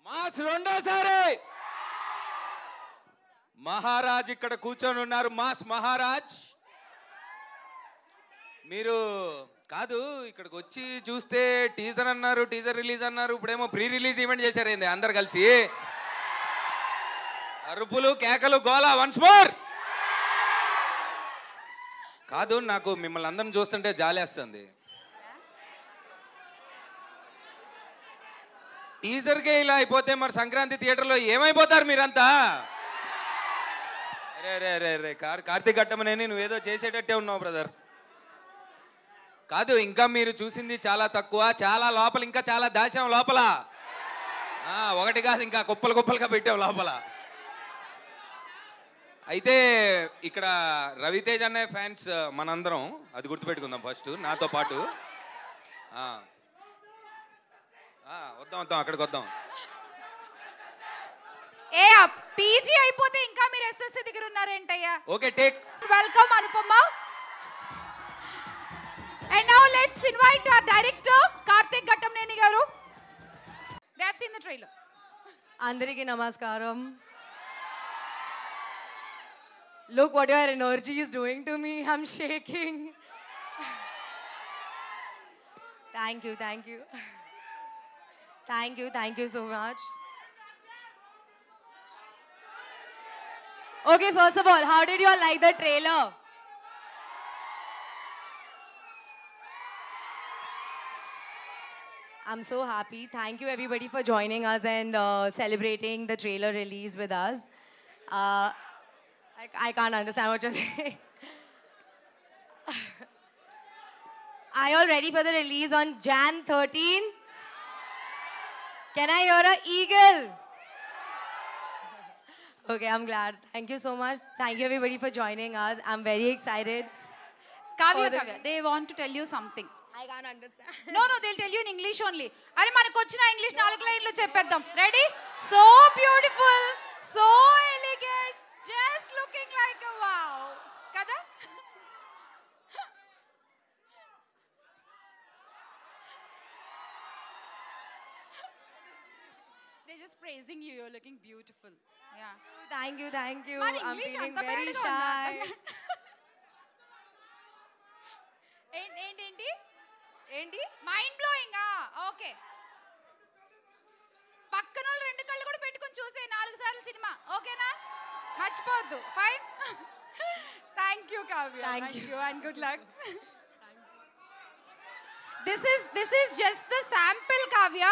Mass రెండోసారి మహారాజ్ ఇక్కడ కూర్చొని ఉన్నారు. మాస్ మహారాజ్ మీరు కాదు ఇక్కడికి వచ్చి చూస్తే టీజర్ అన్నారు, టీజర్ రిలీజ్ అన్నారు, ఇప్పుడేమో ప్రీ రిలీజ్ ఈవెంట్ చేశారేంది అందరు కలిసి? అరుపులు కేకలు గోల వన్స్ మోర్. కాదు నాకు మిమ్మల్ని అందరిని చూస్తుంటే జాలేస్తుంది. టీజర్కే ఇలా అయిపోతే మరి సంక్రాంతి థియేటర్లో ఏమైపోతారు మీరంతా? రే రే రే రే కార్తీక్ ఘట్టమనేని నువ్వేదో చేసేటట్టే ఉన్నావు బ్రదర్. కాదు ఇంకా మీరు చూసింది చాలా తక్కువ, చాలా లోపల ఇంకా చాలా దాశాం లోపల. ఒకటి కాదు ఇంకా కుప్పలు కుప్పలుగా పెట్టావు లోపల. అయితే ఇక్కడ రవితేజ్ అనే ఫ్యాన్స్ మనందరం, అది గుర్తుపెట్టుకుందాం ఫస్ట్ నాతో పాటు. వద్దాం వద్దాం అక్కడికి వద్దాం. ఏ పీజీ అయిపోతే ఇంకా మీరు ఎస్ఎస్సి దగ్గర ఉన్నారేంటయ్యా? Okay take. Welcome Anupama. And now let's invite our director Karthik Gattamneni garu. They have seen the trailer. Andariki namaskaram. Look what your energy is doing to me. I'm shaking. Thank you, thank you. Thank you so much. Okay, first of all, how did you all like the trailer? I'm so happy. Thank you everybody for joining us and celebrating the trailer release with us. I can't understand what you're saying. Are you all ready for the release on Jan 13? Can I hear an eagle? Okay, I'm glad. Thank you so much. Thank you everybody for joining us. I'm very excited. Kavya, they want to tell you something. I can't understand. No, they'll tell you in English only. Are manaku vachina English 4 లైన్లు చెప్పేద్దాం. Ready? So beautiful, so elegant, just looking like a wow. Kada? They're just praising you. You're looking beautiful. Yeah. Thank you. Man, I'm English feeling anta very bad ga shy. ఏంటి mind blowing. Okay పక్కన వాళ్ళు 2 కళ్ళు కూడా పెట్టుకొని చూసే 4 సార్లు cinema. ఓకేనా? మర్చిపోవద్దు. Fine. Thank you Kavya. Thank you and good luck. This is just the sample, Kavya.